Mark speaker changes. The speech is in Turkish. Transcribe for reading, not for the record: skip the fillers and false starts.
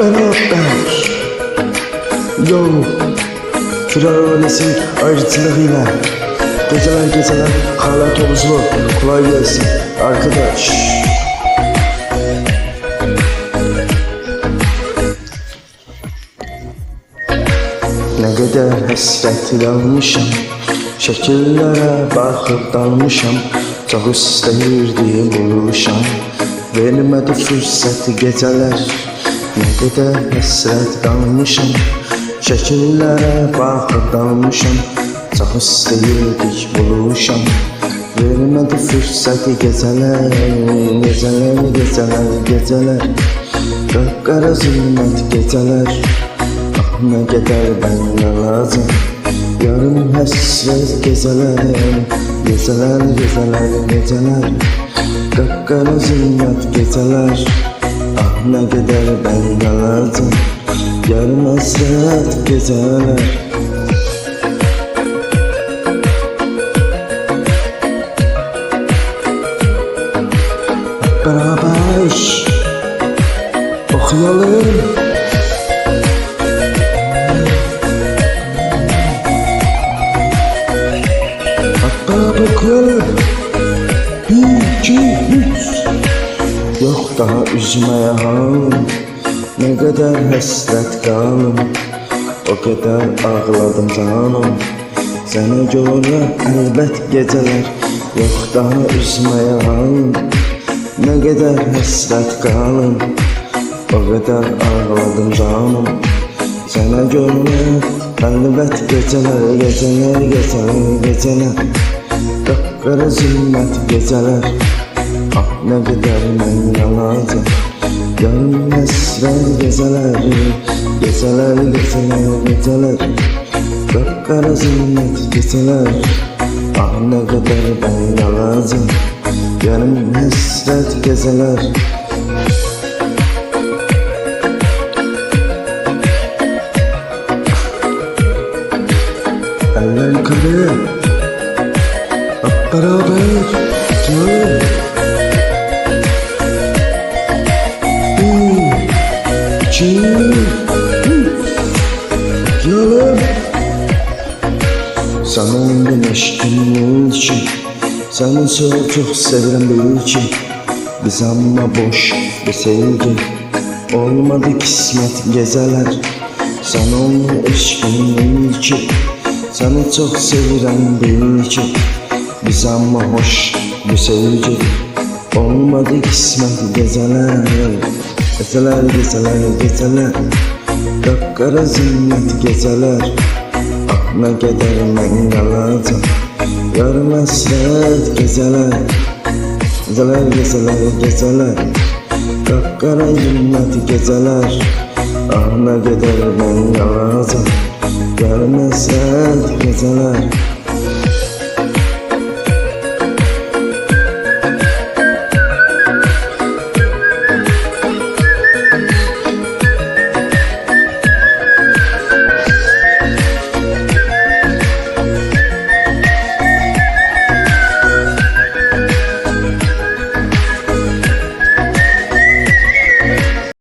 Speaker 1: beraber. Yo, Firavunesi ayrıcılığıyla geceler hala tozlu. Kolay gelsin arkadaş. Ne kadar hasret almışam, şekillere bakıp dalmışam. Çok istəyirdi buluşam, vermədi fürsət geceler. Ne kadar hasret kalmışam, şekillere bakıp dalmışam. Çok istəyirdik buluşam, vermədi fürsət geceler. Geceler Qapqara zülmət geceler. Ah ne kadar ben lazım, yarım hasret geceler. Geceler Qapqara zülmət geceler. Ah ne kadar ben lazım, yarım hasret geceler. Beraber okuyalım. Beraber okuyalım. 1, 2, 3. Yok daha üzmeye halim, ne kadar hasret kalım. O kadar ağladım canım, sana göre elbet geceler. Yok daha üzmeye halim, ne kadar hasret kalım. O kadar ağladım canım, sana göre elbet geceler. Qapqara zülmət geceler. Ah ne kadar ben yalacağım, yarım hasret geceler. Geceler Qapqara zülmət geceler. Ah ne kadar ben yalacağım, yarım hasret geceler. Eller yukarı, hep beraber gel. 1, 2, 3. Yalan. Sana ondan eşkin için, seni çok sevirəm bil ki. Biz amma boş bir sevgi, olmadı kismet geceler. Sana ondan eşkin ki, seni çok sevirəm bil ki. Biz amma hoş bir sevgi, olmadı kismet geceler. Geceler Qapqara zülmət geceler. Ah ne kadar ben yalacağım, yarım hasret geceler. Geceler Qapqara zülmət geceler. Ah ne kadar ben yalacağım, yarım hasret geceler.